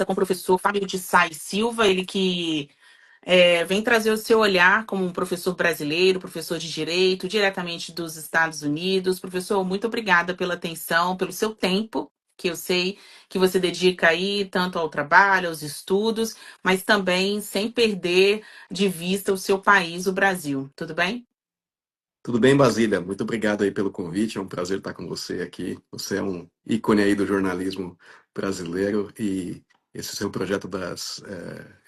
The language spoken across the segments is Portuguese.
com o professor Fábio de Sá e Silva, ele que vem trazer o seu olhar como um professor brasileiro, professor de direito, diretamente dos Estados Unidos. Professor, muito obrigada pela atenção, pelo seu tempo, que eu sei que você dedica aí tanto ao trabalho, aos estudos, mas também sem perder de vista o seu país, o Brasil. Tudo bem? Tudo bem, Basília? Muito obrigado aí pelo convite. É um prazer estar com você aqui. Você é um ícone aí do jornalismo brasileiro e esse seu projeto das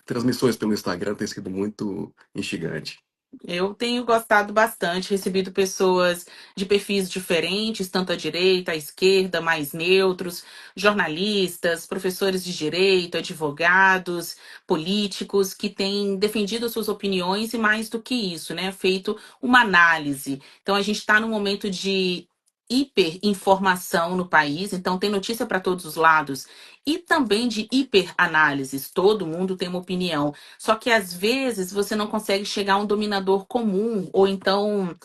transmissões pelo Instagram tem sido muito instigante. Eu tenho gostado bastante, recebido pessoas de perfis diferentes, tanto à direita, à esquerda, mais neutros, jornalistas, professores de direito, advogados, políticos, que têm defendido as suas opiniões e, mais do que isso, né, feito uma análise. Então, a gente está num momento de hiperinformação no país, então tem notícia para todos os lados, e também de hiperanálises. Todo mundo tem uma opinião. Só que às vezes você não consegue chegar a um dominador comum, ou então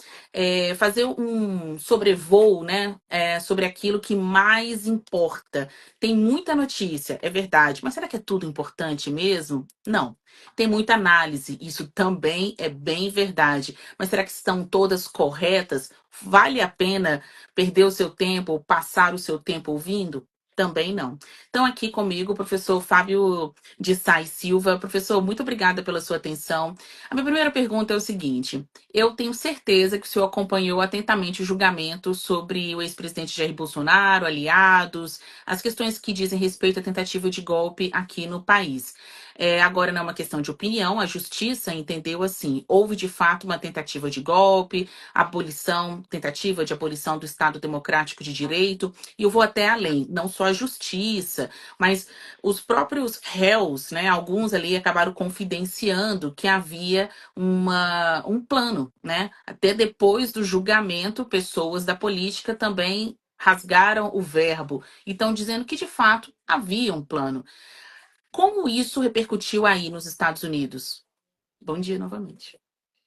fazer um sobrevoo, né, sobre aquilo que mais importa. Tem muita notícia, é verdade, mas será que é tudo importante mesmo? Não. Tem muita análise, isso também é bem verdade. Mas será que estão todas corretas? Vale a pena perder o seu tempo ou passar o seu tempo ouvindo? Também não. Então, aqui comigo, o professor Fábio de Sá e Silva. Professor, muito obrigada pela sua atenção. A minha primeira pergunta é o seguinte: eu tenho certeza que o senhor acompanhou atentamente o julgamento sobre o ex-presidente Jair Bolsonaro, aliados, as questões que dizem respeito à tentativa de golpe aqui no país. Agora não é uma questão de opinião, a justiça entendeu assim: houve de fato uma tentativa de golpe, tentativa de abolição do Estado Democrático de Direito, e eu vou até além, não só a justiça, mas os próprios réus, né, alguns ali acabaram confidenciando que havia um plano, né? Até depois do julgamento, pessoas da política também rasgaram o verbo, então dizendo que de fato havia um plano. Como isso repercutiu aí nos Estados Unidos? Bom dia novamente.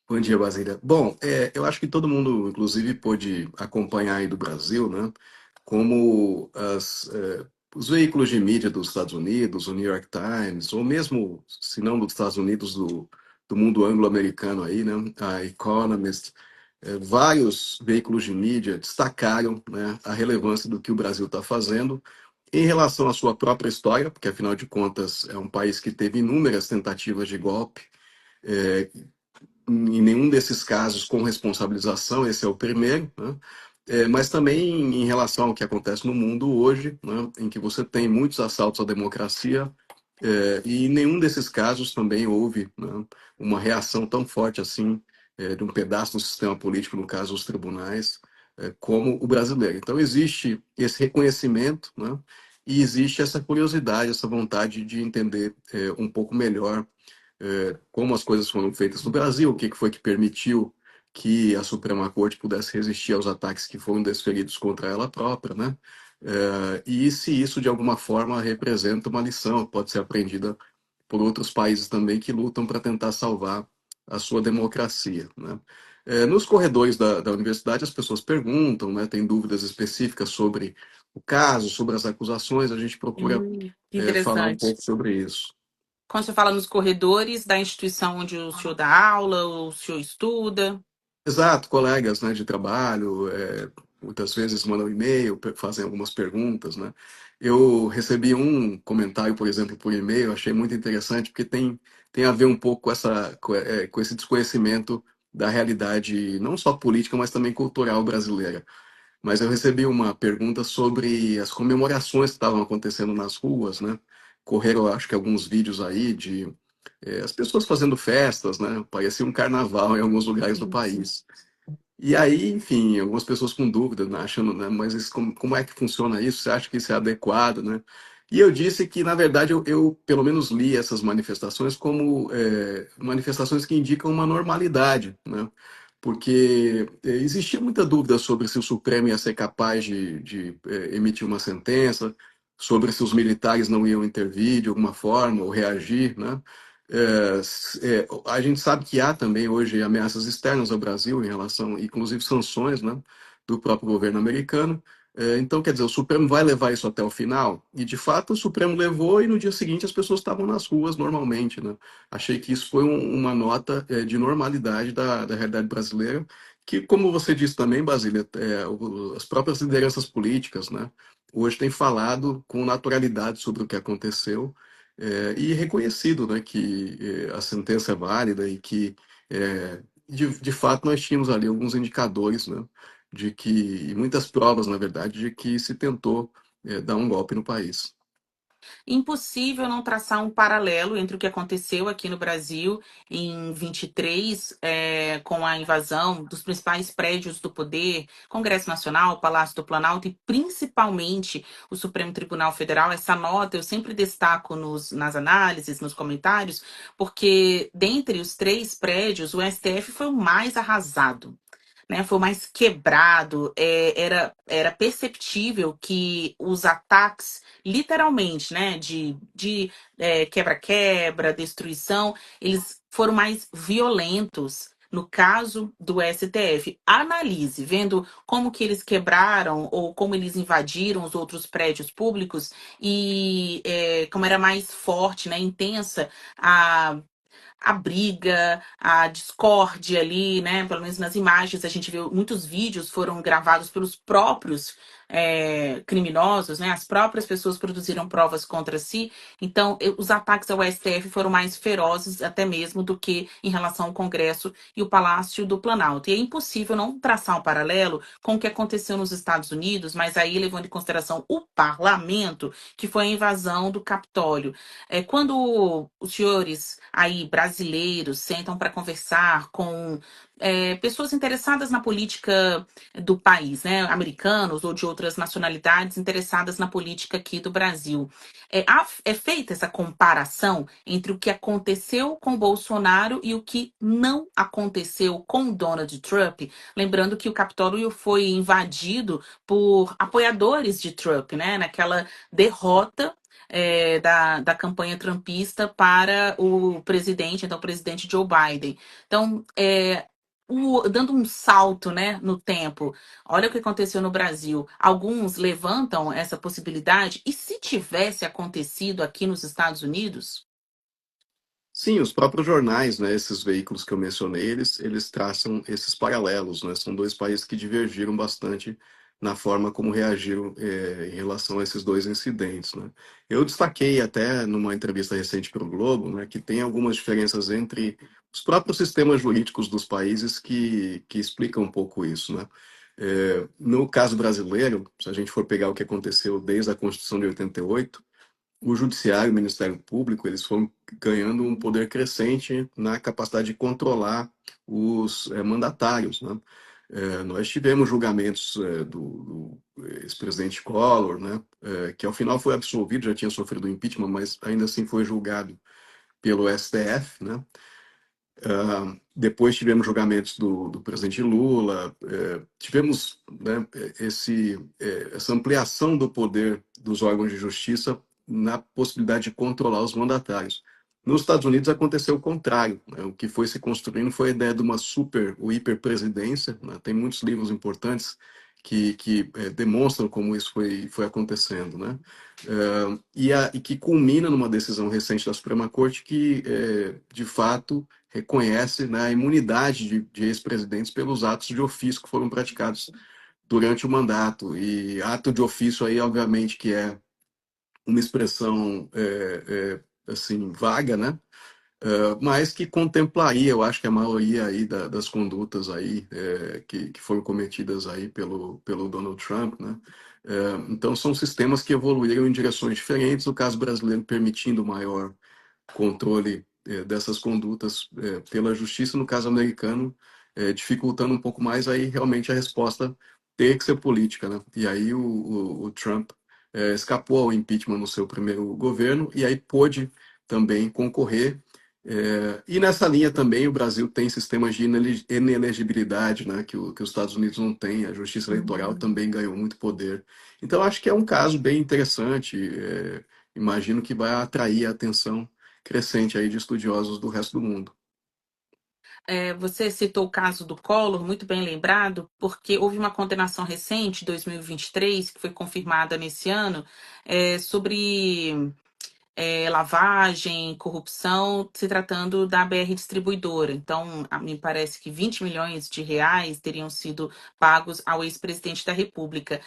Bom dia, Basília. Bom, eu acho que todo mundo, inclusive, pôde acompanhar aí do Brasil, né, como os veículos de mídia dos Estados Unidos, o New York Times, ou mesmo, se não dos Estados Unidos, do mundo anglo-americano aí, né, a Economist, vários veículos de mídia destacaram, né, a relevância do que o Brasil está fazendo em relação à sua própria história, porque, afinal de contas, é um país que teve inúmeras tentativas de golpe, é, em nenhum desses casos com responsabilização, esse é o primeiro, né? Mas também em relação ao que acontece no mundo hoje, né, em que você tem muitos assaltos à democracia, e em nenhum desses casos também houve, né, uma reação tão forte assim, de um pedaço do sistema político, no caso os tribunais, como o brasileiro. Então existe esse reconhecimento, né, e existe essa curiosidade, essa vontade de entender um pouco melhor como as coisas foram feitas no Brasil, o que foi que permitiu que a Suprema Corte pudesse resistir aos ataques que foram desferidos contra ela própria, né? E se isso de alguma forma representa uma lição, pode ser aprendida por outros países também que lutam para tentar salvar a sua democracia, né? Nos corredores da universidade as pessoas perguntam, né, tem dúvidas específicas sobre o caso, sobre as acusações, a gente procura Que falar um interessante. pouco sobre isso. Quando você fala nos corredores da instituição onde o senhor dá aula, o senhor estuda. Exato, colegas, né, de trabalho, muitas vezes mandam e-mail, fazem algumas perguntas, né? Eu recebi um comentário, por exemplo, por e-mail, achei muito interessante, porque tem a ver um pouco com esse desconhecimento da realidade, não só política, mas também cultural brasileira. Mas eu recebi uma pergunta sobre as comemorações que estavam acontecendo nas ruas, né? Correram, acho que alguns vídeos aí de as pessoas fazendo festas, né? Parecia um carnaval em alguns lugares do Isso. país. E aí, enfim, algumas pessoas com dúvida, né? Achando, né? Mas como é que funciona isso? Você acha que isso é adequado, né? E eu disse que, na verdade, eu pelo menos li essas manifestações como manifestações que indicam uma normalidade, né? Porque existia muita dúvida sobre se o Supremo ia ser capaz de emitir uma sentença, sobre se os militares não iam intervir de alguma forma ou reagir, né? A gente sabe que há também hoje ameaças externas ao Brasil em relação, inclusive sanções, né, do próprio governo americano. Então, quer dizer, o Supremo vai levar isso até o final? E, de fato, o Supremo levou e no dia seguinte as pessoas estavam nas ruas normalmente, né? Achei que isso foi uma nota de normalidade da realidade brasileira, que, como você disse também, Basília, as próprias lideranças políticas, né, hoje têm falado com naturalidade sobre o que aconteceu e reconhecido, né, que a sentença é válida e que, de fato, nós tínhamos ali alguns indicadores, né, de que, e muitas provas, na verdade, de que se tentou dar um golpe no país. Impossível não traçar um paralelo entre o que aconteceu aqui no Brasil em 23, com a invasão dos principais prédios do poder, Congresso Nacional, Palácio do Planalto e principalmente o Supremo Tribunal Federal. Essa nota eu sempre destaco nas análises, nos comentários, porque dentre os três prédios, o STF foi o mais arrasado, né, foi mais quebrado, era perceptível que os ataques, literalmente, né, de quebra-quebra, destruição, eles foram mais violentos. No caso do STF, analise, vendo como que eles quebraram ou como eles invadiram os outros prédios públicos e como era mais forte, né, intensa a briga, a discórdia ali, né? Pelo menos nas imagens a gente viu muitos vídeos foram gravados pelos próprios criminosos, né? As próprias pessoas produziram provas contra si. Então, os ataques ao STF foram mais ferozes até mesmo do que em relação ao Congresso e o Palácio do Planalto. E é impossível não traçar um paralelo com o que aconteceu nos Estados Unidos, mas aí levando em consideração o parlamento, que foi a invasão do Capitólio. Quando os senhores aí brasileiros sentam para conversar com pessoas interessadas na política do país, né, americanos ou de outras nacionalidades interessadas na política aqui do Brasil, é feita essa comparação entre o que aconteceu com Bolsonaro e o que não aconteceu com Donald Trump, lembrando que o Capitólio foi invadido por apoiadores de Trump, né, naquela derrota da campanha trumpista para o presidente, então o presidente Joe Biden. Então, dando um salto, né, no tempo, olha o que aconteceu no Brasil. Alguns levantam essa possibilidade, e se tivesse acontecido aqui nos Estados Unidos? Sim, os próprios jornais, né, esses veículos que eu mencionei, eles traçam esses paralelos, né? São dois países que divergiram bastante na forma como reagiram em relação a esses dois incidentes, né? Eu destaquei até numa entrevista recente para o Globo, né, que tem algumas diferenças entre os próprios sistemas jurídicos dos países que explicam um pouco isso, né? No caso brasileiro, se a gente for pegar o que aconteceu desde a Constituição de 88, o judiciário, o Ministério Público, eles foram ganhando um poder crescente na capacidade de controlar os mandatários, né? Nós tivemos julgamentos do ex-presidente Collor, né? Que ao final foi absolvido, já tinha sofrido impeachment, mas ainda assim foi julgado pelo STF, né? Depois tivemos julgamentos do presidente Lula, tivemos, né, essa ampliação do poder dos órgãos de justiça na possibilidade de controlar os mandatários. Nos Estados Unidos aconteceu o contrário, né? O que foi se construindo foi a ideia de uma super ou hiperpresidência, né? Tem muitos livros importantes que demonstram como isso foi acontecendo, né? E que culmina numa decisão recente da Suprema Corte que, de fato, reconhece, né, a imunidade de ex-presidentes pelos atos de ofício que foram praticados durante o mandato. E ato de ofício aí, obviamente, que é uma expressão assim vaga, né? Mas que contemplaria, eu acho que a maioria aí das condutas aí que foram cometidas aí pelo Donald Trump, né? Então são sistemas que evoluíram em direções diferentes. O caso brasileiro permitindo maior controle dessas condutas pela justiça, no caso americano, dificultando um pouco mais aí realmente a resposta ter que ser política, né? E aí o Trump escapou ao impeachment no seu primeiro governo e aí pôde também concorrer. E nessa linha também o Brasil tem sistemas de inelegibilidade, né, que os Estados Unidos não têm. A Justiça Eleitoral também ganhou muito poder. Então acho que é um caso bem interessante. Imagino que vai atrair a atenção crescente aí de estudiosos do resto do mundo. você citou o caso do Collor, muito bem lembrado, porque houve uma condenação recente, 2023, que foi confirmada nesse ano, sobre lavagem, corrupção, se tratando da BR Distribuidora. Então, me parece que 20 milhões de reais teriam sido pagos ao ex-presidente da República.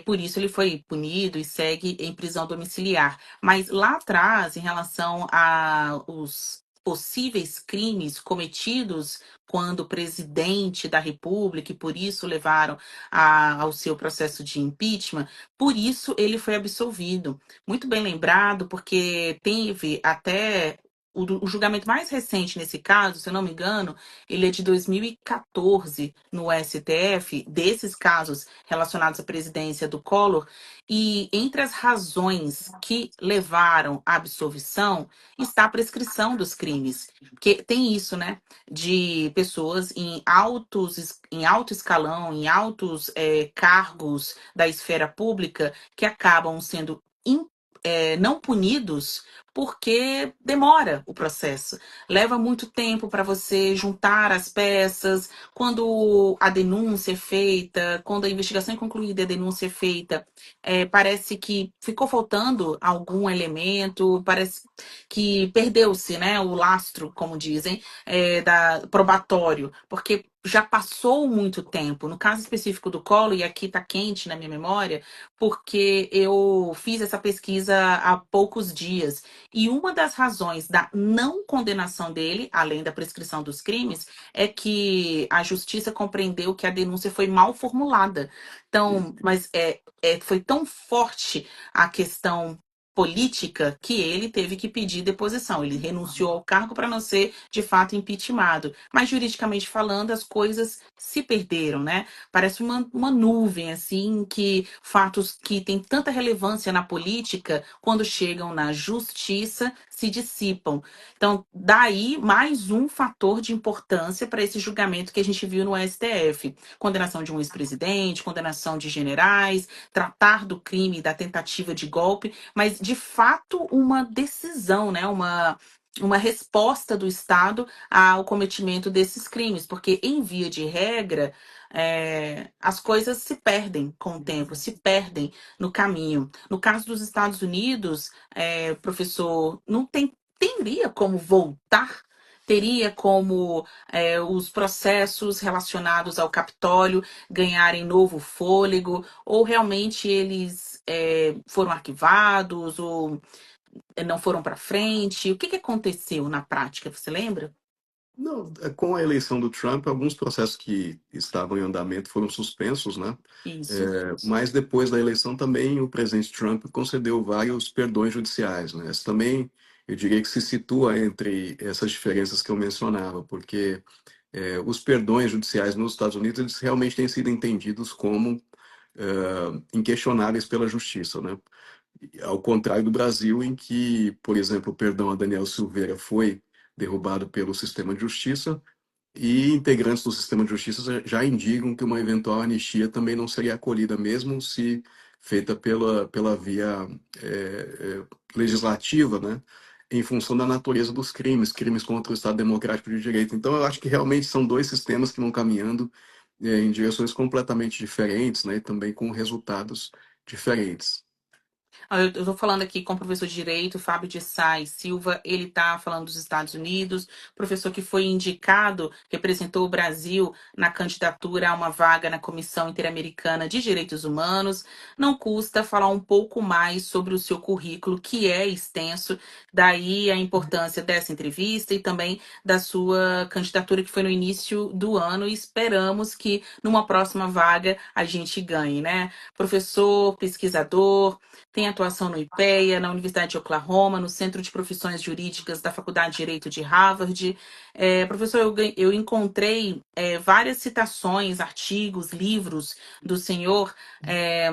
Por isso, ele foi punido e segue em prisão domiciliar. Mas lá atrás, em relação aos possíveis crimes cometidos quando o presidente da República, e por isso levaram ao seu processo de impeachment, por isso ele foi absolvido. Muito bem lembrado, porque teve até o julgamento mais recente nesse caso, se eu não me engano, ele é de 2014 no STF, desses casos relacionados à presidência do Collor, e entre as razões que levaram à absolvição está a prescrição dos crimes. Porque tem isso, né, de pessoas em alto escalão, em altos cargos da esfera pública que acabam sendo não punidos porque demora o processo. Leva muito tempo para você juntar as peças. Quando a denúncia é feita, quando a investigação é concluída e a denúncia é feita, parece que ficou faltando algum elemento, parece que perdeu-se, né, o lastro, como dizem, probatório, porque já passou muito tempo. No caso específico do Collor, e aqui está quente na minha memória, porque eu fiz essa pesquisa há poucos dias. E uma das razões da não condenação dele, além da prescrição dos crimes, é que a justiça compreendeu que a denúncia foi mal formulada. Então, mas foi tão forte a questão política que ele teve que pedir deposição. Ele renunciou ao cargo para não ser, de fato, impeachmentado. Mas, juridicamente falando, as coisas se perderam, né? Parece uma nuvem, assim, que fatos que têm tanta relevância na política, quando chegam na justiça, se dissipam. Então, daí mais um fator de importância para esse julgamento que a gente viu no STF. Condenação de um ex-presidente, condenação de generais, tratar do crime, da tentativa de golpe, mas, de fato, uma decisão, né? Uma resposta do Estado ao cometimento desses crimes, porque, em via de regra, as coisas se perdem com o tempo, se perdem no caminho. No caso dos Estados Unidos, professor, não teria como voltar. Teria como os processos relacionados ao Capitólio ganharem novo fôlego, ou realmente eles foram arquivados, ou não foram para frente? O que que aconteceu na prática, você lembra? Não, com a eleição do Trump, alguns processos que estavam em andamento foram suspensos, né? Isso. Mas depois da eleição também o presidente Trump concedeu vários perdões judiciais, né? Isso também, eu diria que se situa entre essas diferenças que eu mencionava, porque os perdões judiciais nos Estados Unidos eles realmente têm sido entendidos como inquestionáveis pela justiça, né? Ao contrário do Brasil, em que, por exemplo, o perdão a Daniel Silveira foi derrubado pelo sistema de justiça, e integrantes do sistema de justiça já indicam que uma eventual anistia também não seria acolhida, mesmo se feita pela via legislativa, né? Em função da natureza dos crimes, crimes contra o Estado Democrático de Direito. Então, eu acho que realmente são dois sistemas que vão caminhando em direções completamente diferentes, né? E também com resultados diferentes. Eu estou falando aqui com o professor de Direito, Fábio de Sá e Silva. Ele está falando dos Estados Unidos, professor que foi indicado, representou o Brasil na candidatura a uma vaga na Comissão Interamericana de Direitos Humanos. Não custa falar um pouco mais sobre o seu currículo, que é extenso, daí a importância dessa entrevista e também da sua candidatura, que foi no início do ano, e esperamos que numa próxima vaga a gente ganhe, né? Professor, pesquisador, tem atuação no IPEA, na Universidade de Oklahoma, no Centro de Profissões Jurídicas da Faculdade de Direito de Harvard. Professor, eu encontrei várias citações, artigos, livros do senhor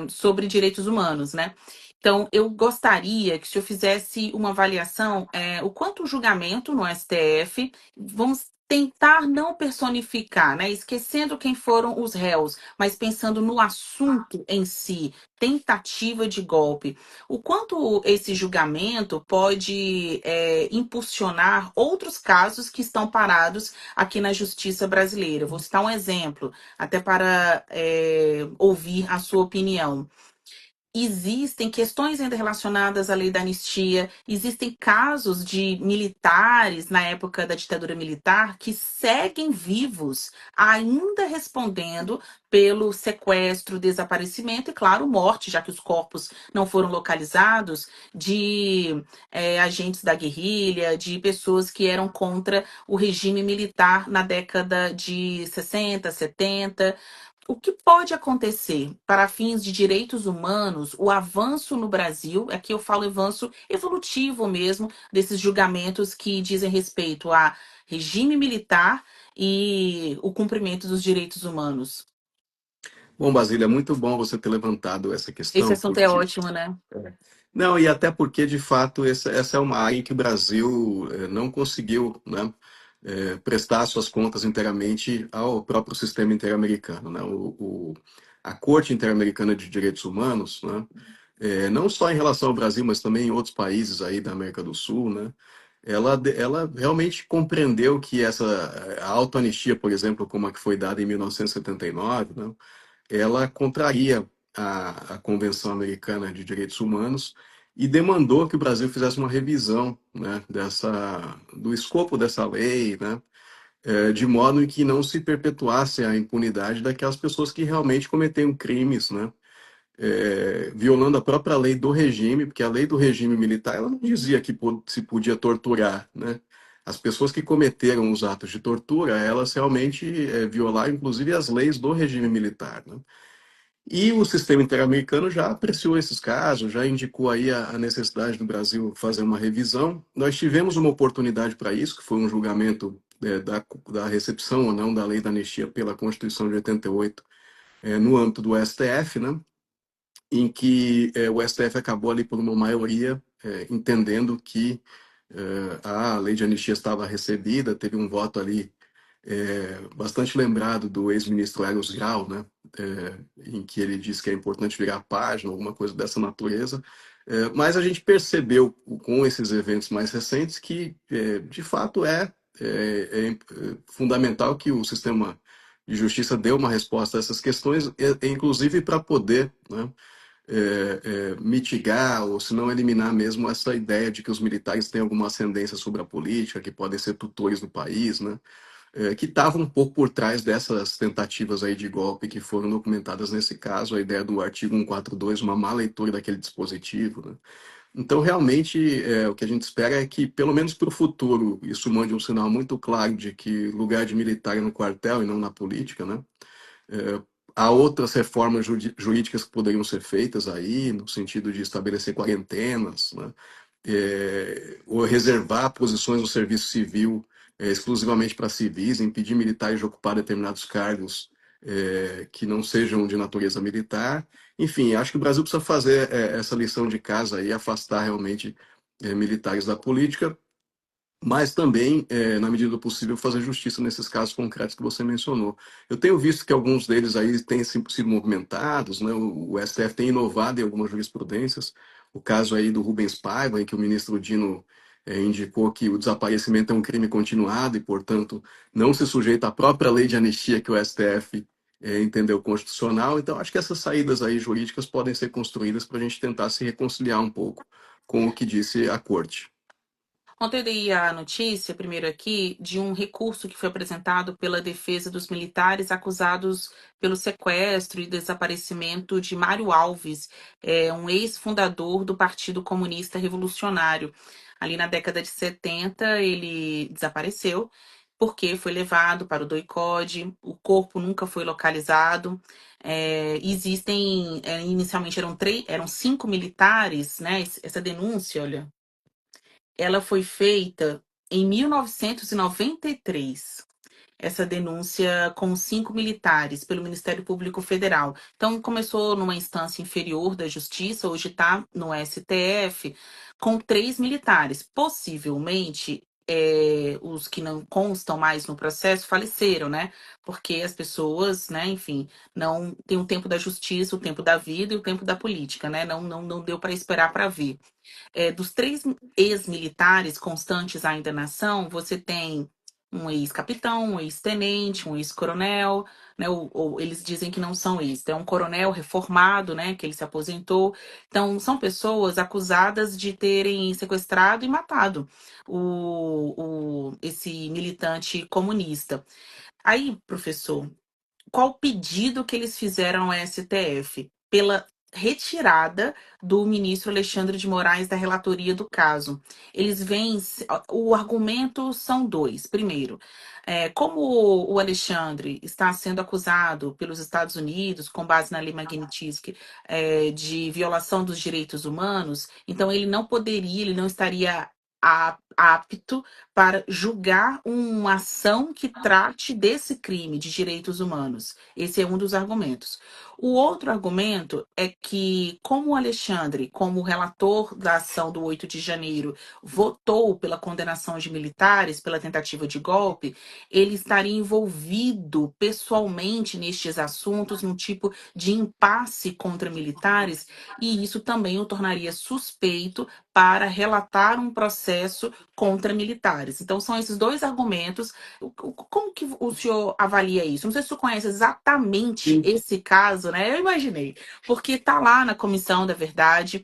sobre direitos humanos, né? Então, eu gostaria que o senhor fizesse uma avaliação, o quanto o julgamento no STF, vamos tentar não personificar, né? Esquecendo quem foram os réus, mas pensando no assunto em si, tentativa de golpe. O quanto esse julgamento pode impulsionar outros casos que estão parados aqui na justiça brasileira. Vou citar um exemplo, até para ouvir a sua opinião. Existem questões ainda relacionadas à lei da anistia, existem casos de militares na época da ditadura militar que seguem vivos, ainda respondendo pelo sequestro, desaparecimento e, claro, morte, já que os corpos não foram localizados, de agentes da guerrilha, de pessoas que eram contra o regime militar na década de 60, 70. O que pode acontecer para fins de direitos humanos, o avanço no Brasil, aqui eu falo avanço evolutivo mesmo, desses julgamentos que dizem respeito a regime militar e o cumprimento dos direitos humanos? Bom, Basília, é muito bom você ter levantado essa Esse questão, assunto é porque ótimo, né? não, e até porque, de fato, essa é uma área em que o Brasil não conseguiu, né, prestar suas contas inteiramente ao próprio sistema interamericano, né? A Corte Interamericana de Direitos Humanos, né, não só em relação ao Brasil, mas também em outros países aí da América do Sul, né, ela realmente compreendeu que a autoanistia, por exemplo, como a que foi dada em 1979, né, ela contraria a Convenção Americana de Direitos Humanos e demandou que o Brasil fizesse uma revisão, né, do escopo dessa lei, né, de modo em que não se perpetuasse a impunidade daquelas pessoas que realmente cometeram crimes, né, violando a própria lei do regime, porque a lei do regime militar ela não dizia que se podia torturar, né? As pessoas que cometeram os atos de tortura, elas realmente violaram, inclusive, as leis do regime militar, né? E o sistema interamericano já apreciou esses casos, já indicou aí a necessidade do Brasil fazer uma revisão. Nós tivemos uma oportunidade para isso, que foi um julgamento da recepção ou não da lei da anistia pela Constituição de 88, no âmbito do STF, né? Em que o STF acabou ali por uma maioria entendendo que a lei de anistia estava recebida, teve um voto ali bastante lembrado do ex-ministro Eros Grau, né, em que ele disse que é importante virar a página, alguma coisa dessa natureza. Mas a gente percebeu com esses eventos mais recentes que, de fato, é fundamental que o sistema de justiça dê uma resposta a essas questões, inclusive para poder, né, mitigar ou se não eliminar mesmo essa ideia de que os militares têm alguma ascendência sobre a política, que podem ser tutores do país, né? Que estava um pouco por trás dessas tentativas aí de golpe que foram documentadas nesse caso, a ideia do artigo 142, uma má leitura daquele dispositivo, né? Então, realmente, o que a gente espera é que, pelo menos para o futuro, isso mande um sinal muito claro de que lugar de militar é no quartel e não na política, né? É, há outras reformas jurídicas que poderiam ser feitas aí, no sentido de estabelecer quarentenas, né? Ou reservar posições no serviço civil exclusivamente para civis, impedir militares de ocupar determinados cargos que não sejam de natureza militar. Enfim, acho que o Brasil precisa fazer essa lição de casa e afastar realmente militares da política, mas também, na medida do possível, fazer justiça nesses casos concretos que você mencionou. Eu tenho visto que alguns deles aí têm sido movimentados, né? O STF tem inovado em algumas jurisprudências. O caso aí do Rubens Paiva, em que o ministro Dino indicou que o desaparecimento é um crime continuado e, portanto, não se sujeita à própria lei de anistia que o STF entendeu constitucional. Então, acho que essas saídas aí jurídicas podem ser construídas para a gente tentar se reconciliar um pouco com o que disse a corte. Ontem eu dei a notícia, primeiro aqui, de um recurso que foi apresentado pela defesa dos militares acusados pelo sequestro e desaparecimento de Mário Alves, um ex-fundador do Partido Comunista Revolucionário. Ali na década de 70, ele desapareceu porque foi levado para o doicode, o corpo nunca foi localizado. Inicialmente eram 5 militares, né? Essa denúncia, olha, ela foi feita em 1993, essa denúncia com 5 militares pelo Ministério Público Federal. Então, começou numa instância inferior da Justiça, hoje está no STF, com 3 militares. Possivelmente, os que não constam mais no processo faleceram, né? Porque as pessoas, né, enfim, não tem o tempo da justiça, o tempo da vida e o tempo da política, né? Não deu para esperar para ver. Dos três ex-militares constantes ainda na ação, você tem um ex-capitão, um ex-tenente, um ex-coronel, né? Ou eles dizem que não são ex, é um coronel reformado, né? Que ele se aposentou. Então, são pessoas acusadas de terem sequestrado e matado esse militante comunista. Aí, professor, qual o pedido que eles fizeram ao STF? Pela retirada do ministro Alexandre de Moraes da relatoria do caso. Eles vêm. O argumento são dois. Primeiro, como o Alexandre está sendo acusado pelos Estados Unidos, com base na lei Magnitsky, de violação dos direitos humanos, então ele não estaria apto para julgar uma ação que trate desse crime de direitos humanos. Esse é um dos argumentos. O outro argumento é que, como o Alexandre, como relator da ação do 8 de janeiro, votou pela condenação de militares pela tentativa de golpe, ele estaria envolvido pessoalmente nestes assuntos, num tipo de impasse contra militares, e isso também o tornaria suspeito para relatar um processo contra militares. Então, são esses dois argumentos. Como que o senhor avalia isso? Não sei se o senhor conhece exatamente Sim. esse caso, né? Eu imaginei, porque está lá na Comissão da Verdade,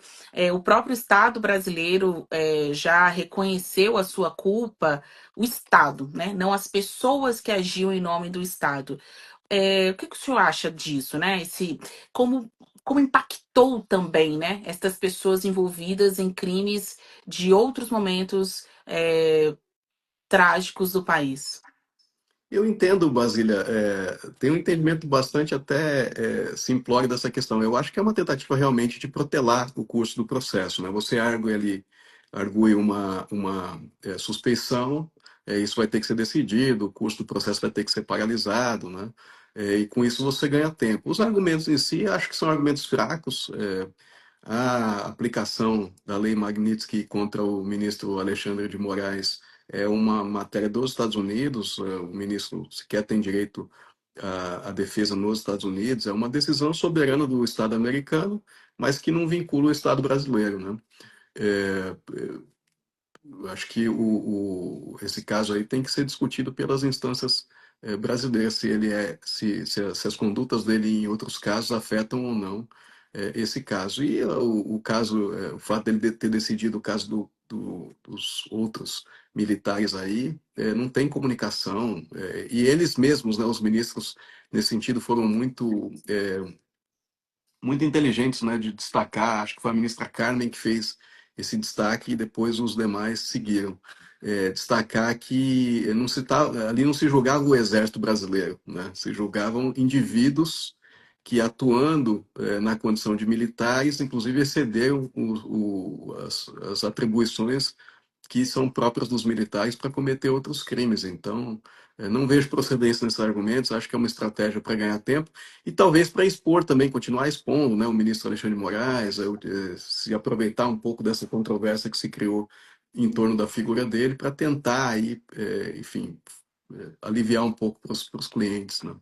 o próprio Estado brasileiro já reconheceu a sua culpa, o Estado, né? Não as pessoas que agiam em nome do Estado. O que o senhor acha disso, né? Como, como impactou também, né? Essas pessoas envolvidas em crimes de outros momentos trágicos do país. Eu entendo, Basília, tem um entendimento bastante até simplório dessa questão. Eu acho que é uma tentativa realmente de protelar o curso do processo, né? Você argue ali, argue uma suspeição, isso vai ter que ser decidido, o curso do processo vai ter que ser paralisado, né? E com isso você ganha tempo. Os argumentos em si, acho que são argumentos fracos. A aplicação da lei Magnitsky contra o ministro Alexandre de Moraes é uma matéria dos Estados Unidos, o ministro sequer tem direito à defesa nos Estados Unidos, é uma decisão soberana do Estado americano, mas que não vincula o Estado brasileiro, né? É, eu acho que esse caso aí tem que ser discutido pelas instâncias brasileiras, se as condutas dele em outros casos afetam ou não esse caso. E o caso, o fato dele ter decidido o caso dos outros militares aí, não tem comunicação, e eles mesmos, né, os ministros, nesse sentido, foram muito inteligentes, né, de destacar. Acho que foi a ministra Carmen que fez esse destaque e depois os demais seguiram. Destacar que ali não se julgava o exército brasileiro, né, se julgavam indivíduos que, atuando na condição de militares, inclusive excederam as atribuições que são próprias dos militares para cometer outros crimes. Então, não vejo procedência nesses argumentos, acho que é uma estratégia para ganhar tempo e talvez para expor também, continuar expondo, né, o ministro Alexandre de Moraes, se aproveitar um pouco dessa controvérsia que se criou em torno da figura dele para tentar aí, enfim, aliviar um pouco para os clientes, né?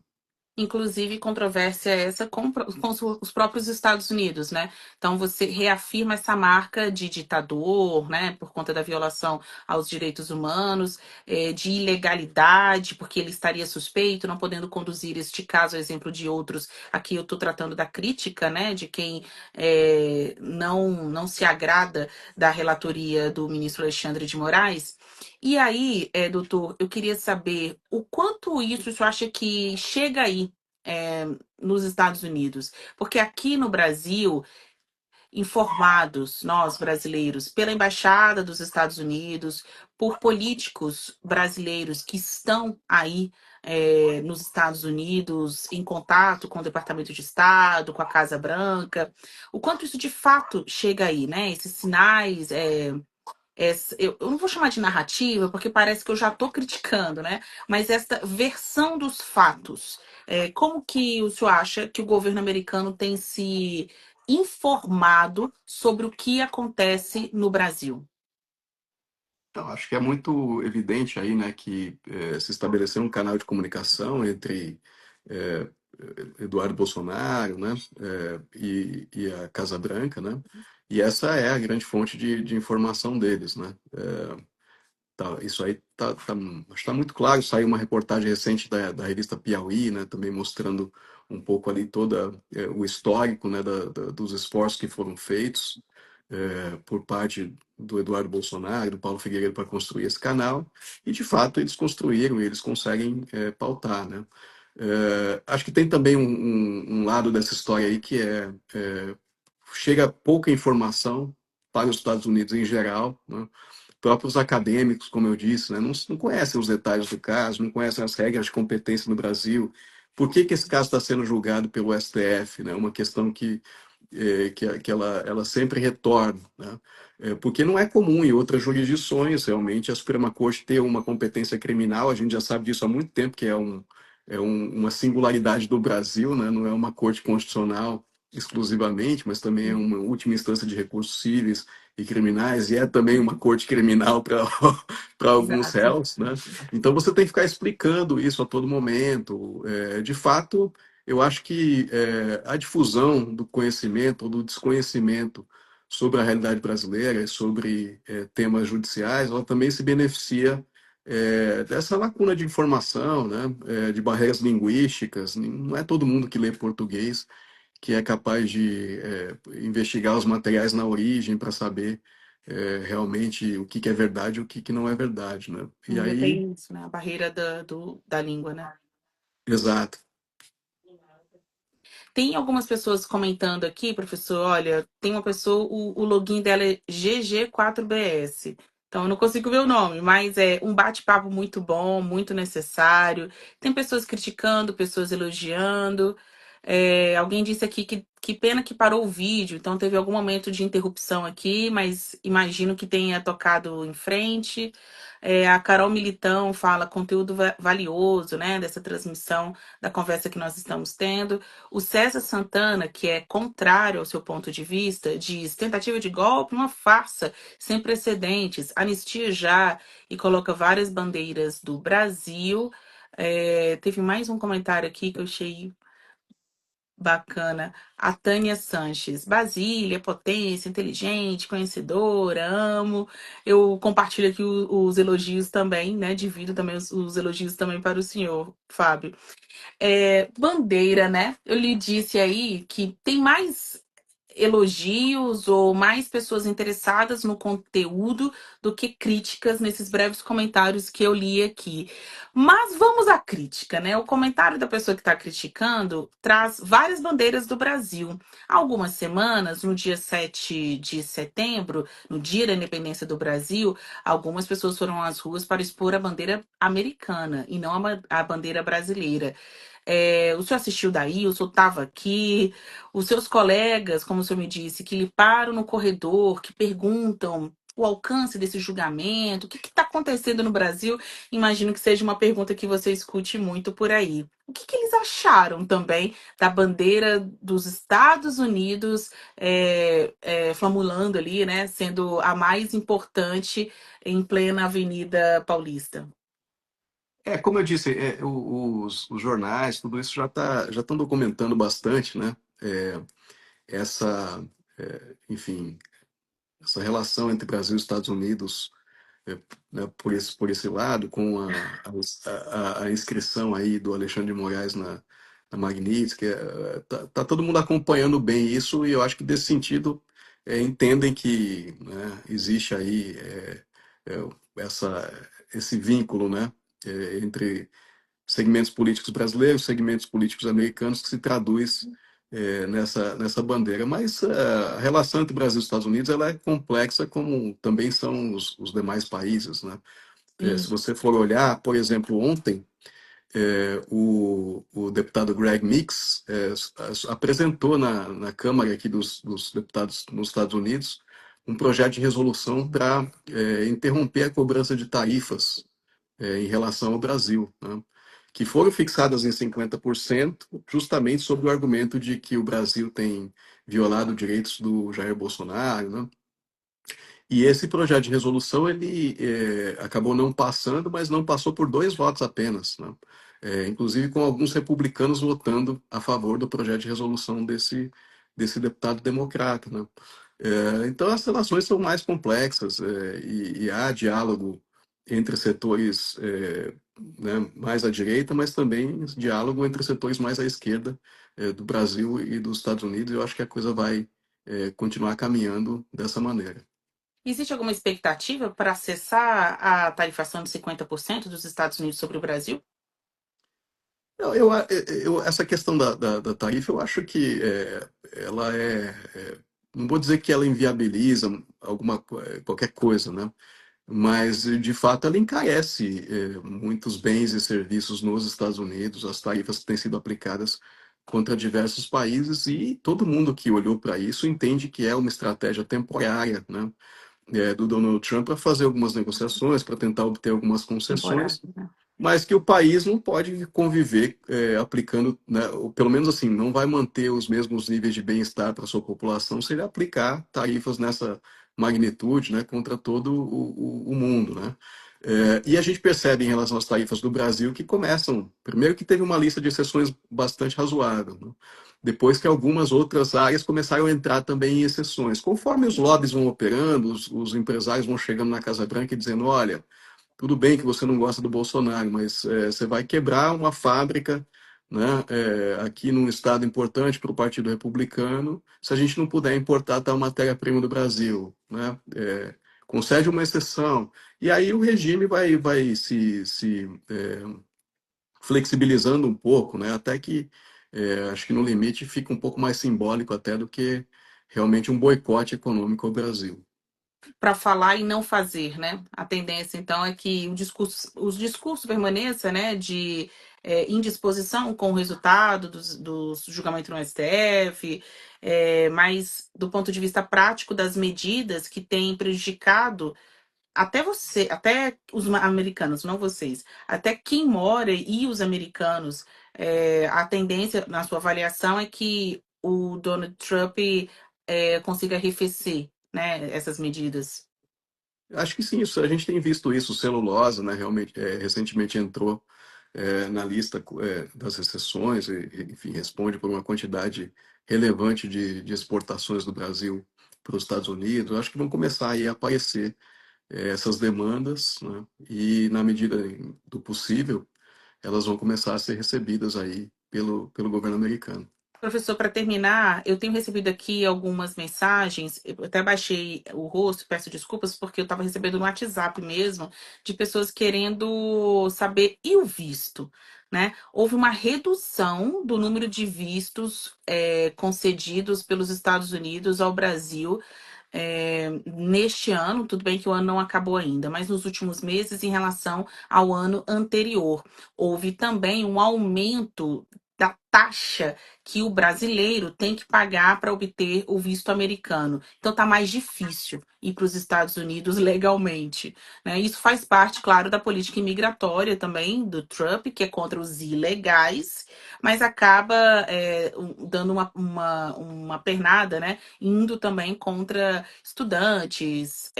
Inclusive, controvérsia essa com os próprios Estados Unidos, né? Então, você reafirma essa marca de ditador, né? Por conta da violação aos direitos humanos, de ilegalidade, porque ele estaria suspeito, não podendo conduzir este caso, a exemplo de outros. Aqui eu estou tratando da crítica, né? De quem não se agrada da relatoria do ministro Alexandre de Moraes. E aí, doutor, eu queria saber o quanto isso o senhor acha que chega aí é, nos Estados Unidos? Porque aqui no Brasil, informados, nós brasileiros, pela Embaixada dos Estados Unidos, por políticos brasileiros que estão aí nos Estados Unidos, em contato com o Departamento de Estado, com a Casa Branca, o quanto isso de fato chega aí, né? Esses sinais. Eu não vou chamar de narrativa, porque parece que eu já estou criticando, né? Mas essa versão dos fatos, como que o senhor acha que o governo americano tem se informado sobre o que acontece no Brasil? Então, acho que é muito evidente aí, né, que se estabeleceu um canal de comunicação entre eh, Eduardo Bolsonaro, né, e a Casa Branca, né, e essa é a grande fonte de informação deles, né. Tá, isso aí acho que tá muito claro. Saiu uma reportagem recente da revista Piauí, né, também mostrando um pouco ali toda o histórico, né, dos esforços que foram feitos por parte do Eduardo Bolsonaro, do Paulo Figueiredo para construir esse canal, e de fato eles construíram e eles conseguem pautar, né? Acho que tem também um lado dessa história aí que chega pouca informação para os Estados Unidos em geral, né? Próprios acadêmicos, como eu disse, né, não conhecem os detalhes do caso, não conhecem as regras de competência no Brasil. Por que esse caso está sendo julgado pelo STF? Né? Uma questão que ela sempre retorna. Né? Porque não é comum em outras jurisdições, realmente, a Suprema Corte ter uma competência criminal. A gente já sabe disso há muito tempo, que uma singularidade do Brasil, né? Não é uma corte constitucional exclusivamente, mas também é uma última instância de recursos cíveis e criminais, e é também uma corte criminal para para alguns Exato. réus, né? Então você tem que ficar explicando isso a todo momento. De fato, eu acho que a difusão do conhecimento ou do desconhecimento sobre a realidade brasileira e sobre temas judiciais, ela também se beneficia dessa lacuna de informação, né? De barreiras linguísticas. Não é todo mundo que lê português que é capaz de investigar os materiais na origem para saber realmente o que é verdade e o que não é verdade, né? E Ainda aí, tem isso, né? A barreira da língua, né? exato. Tem algumas pessoas comentando aqui, professor. Olha, tem uma pessoa, o login dela é GG4BS. Então, eu não consigo ver o nome, mas é um bate-papo muito bom, muito necessário. Tem pessoas criticando, pessoas elogiando. Alguém disse aqui que pena que parou o vídeo, então teve algum momento de interrupção aqui, mas imagino que tenha tocado em frente. A Carol Militão fala conteúdo valioso, né, dessa transmissão da conversa que nós estamos tendo. O César Santana, que é contrário ao seu ponto de vista, diz tentativa de golpe, uma farsa sem precedentes, anistia já, e coloca várias bandeiras do Brasil. Teve mais um comentário aqui que eu achei bacana. A Tânia Sanches, Basília, potência, inteligente, conhecedora, amo. Eu compartilho aqui os elogios também, né? Divido também os elogios também para o senhor, Fábio. Bandeira, né? Eu lhe disse aí que tem mais elogios ou mais pessoas interessadas no conteúdo do que críticas nesses breves comentários que eu li aqui. Mas vamos à crítica, né? O comentário da pessoa que está criticando traz várias bandeiras do Brasil. Há algumas semanas, no dia 7 de setembro, no dia da independência do Brasil, algumas pessoas foram às ruas para expor a bandeira americana e não a bandeira brasileira. O senhor assistiu daí, o senhor estava aqui, os seus colegas, como o senhor me disse, que lhe param no corredor, que perguntam o alcance desse julgamento, o que está acontecendo no Brasil, imagino que seja uma pergunta que você escute muito por aí. O que eles acharam também da bandeira dos Estados Unidos flamulando ali, né, sendo a mais importante em plena Avenida Paulista? Como eu disse, os jornais, tudo isso já estão documentando bastante, né? Essa, enfim, essa relação entre Brasil e Estados Unidos é, né, por esse lado, com a inscrição aí do Alexandre de Moraes na Magnitsky, tá todo mundo acompanhando bem isso e eu acho que desse sentido entendem que né, existe aí é, esse vínculo, né, entre segmentos políticos brasileiros, segmentos políticos americanos, que se traduz nessa bandeira. Mas a relação entre Brasil e Estados Unidos ela é complexa, como também são os demais países. Né? Se Sim. você for olhar, por exemplo, ontem, o deputado Greg Meeks apresentou na Câmara aqui dos Deputados nos Estados Unidos um projeto de resolução para interromper a cobrança de tarifas em relação ao Brasil, né? Que foram fixadas em 50%, justamente sob o argumento de que o Brasil tem violado direitos do Jair Bolsonaro, né? E esse projeto de resolução ele acabou não passando, mas não passou por 2 votos apenas, né? Inclusive com alguns republicanos votando a favor do projeto de resolução desse deputado democrata, né? Então as relações são mais complexas e há diálogo entre setores né, mais à direita, mas também diálogo entre setores mais à esquerda do Brasil e dos Estados Unidos. Eu acho que a coisa vai continuar caminhando dessa maneira. Existe alguma expectativa para acessar a tarifação de 50% dos Estados Unidos sobre o Brasil? Essa questão da tarifa, eu acho que ela não vou dizer que ela inviabiliza qualquer coisa, né? Mas, de fato, ela encarece muitos bens e serviços nos Estados Unidos, as tarifas que têm sido aplicadas contra diversos países, e todo mundo que olhou para isso entende que é uma estratégia temporária, né? Do Donald Trump para fazer algumas negociações, para tentar obter algumas Temporário, concessões, né? mas que o país não pode conviver aplicando, né, ou pelo menos assim, não vai manter os mesmos níveis de bem-estar para a sua população se ele aplicar tarifas nessa magnitude, né, contra todo o mundo, né? E a gente percebe em relação às tarifas do Brasil que começam, primeiro que teve uma lista de exceções bastante razoável, né? Depois que algumas outras áreas começaram a entrar também em exceções. Conforme os lobbies vão operando, os empresários vão chegando na Casa Branca e dizendo, olha, tudo bem que você não gosta do Bolsonaro, mas você vai quebrar uma fábrica, né, aqui num estado importante para o Partido Republicano, se a gente não puder importar tal matéria-prima do Brasil, né? Concede uma exceção. E aí o regime vai se flexibilizando um pouco, né? Até que acho que no limite fica um pouco mais simbólico até do que realmente um boicote econômico ao Brasil. Para falar e não fazer, né? A tendência, então, é que os discursos permaneçam, né, de indisposição com o resultado dos julgamentos no STF, mas do ponto de vista prático das medidas que têm prejudicado até você, até os americanos, não vocês, até quem mora e os americanos, a tendência, na sua avaliação, é que o Donald Trump consiga arrefecer, né, essas medidas. Acho que sim, a gente tem visto isso, celulose, né, realmente, recentemente entrou na lista das exceções, enfim, responde por uma quantidade relevante de exportações do Brasil para os Estados Unidos. Acho que vão começar aí a aparecer essas demandas, né, e na medida do possível, elas vão começar a ser recebidas aí pelo governo americano. Professor, para terminar, eu tenho recebido aqui algumas mensagens. Eu até baixei o rosto, peço desculpas, porque eu estava recebendo no WhatsApp mesmo, de pessoas querendo saber e o visto, né? Houve uma redução do número de vistos concedidos pelos Estados Unidos ao Brasil neste ano. Tudo bem que o ano não acabou ainda, mas nos últimos meses, em relação ao ano anterior. Houve também um aumento da taxa que o brasileiro tem que pagar para obter o visto americano. Então tá mais difícil ir para os Estados Unidos legalmente, né? Isso faz parte, claro, da política imigratória também do Trump, que é contra os ilegais, mas acaba dando uma pernada, né? Indo também contra estudantes,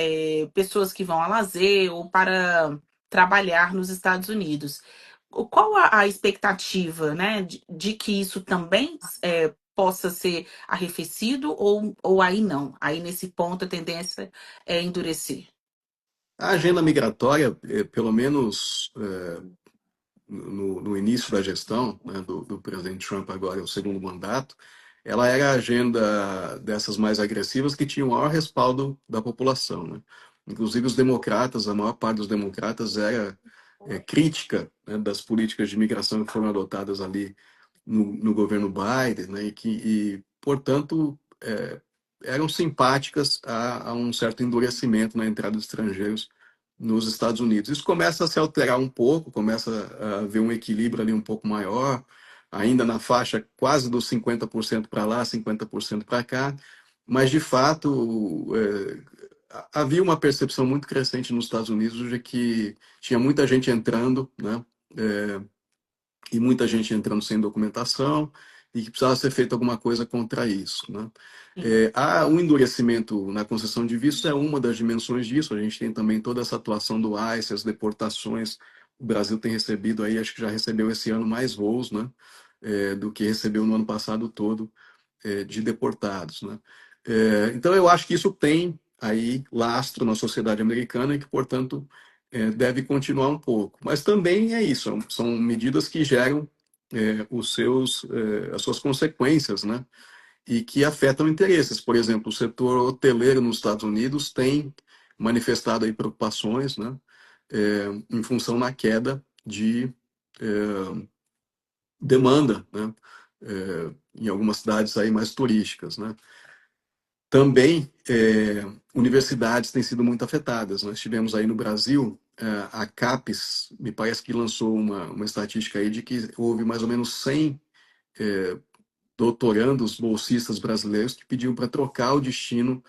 pessoas que vão a lazer ou para trabalhar nos Estados Unidos. Qual a expectativa, né, de que isso também possa ser arrefecido ou aí não? Aí nesse ponto a tendência é endurecer. A agenda migratória, pelo menos no início da gestão, né, do presidente Trump agora, o segundo mandato, ela era a agenda dessas mais agressivas que tinha o maior respaldo da população, né? Inclusive os democratas, a maior parte dos democratas era crítica, né, das políticas de imigração que foram adotadas ali no governo Biden, né, portanto, eram simpáticas a um certo endurecimento na entrada de estrangeiros nos Estados Unidos. Isso começa a se alterar um pouco, começa a haver um equilíbrio ali um pouco maior, ainda na faixa quase dos 50% para lá, 50% para cá, mas de fato havia uma percepção muito crescente nos Estados Unidos de que tinha muita gente entrando, né? E muita gente entrando sem documentação, e que precisava ser feito alguma coisa contra isso, né? Sim. Há um endurecimento na concessão de vistos, é uma das dimensões disso. A gente tem também toda essa atuação do ICE, as deportações. O Brasil tem recebido aí, acho que já recebeu esse ano mais voos, né? Do que recebeu no ano passado todo, de deportados, né? Então eu acho que isso tem aí lastro na sociedade americana e que, portanto, deve continuar um pouco. Mas também é isso, são medidas que geram as suas consequências, né? E que afetam interesses. Por exemplo, o setor hoteleiro nos Estados Unidos tem manifestado aí preocupações, né? Em função da queda de demanda, né? Em algumas cidades aí mais turísticas, né? Também universidades têm sido muito afetadas. Nós tivemos aí no Brasil a CAPES, me parece que lançou uma estatística aí de que houve mais ou menos 100 doutorandos, bolsistas brasileiros que pediam para trocar o destino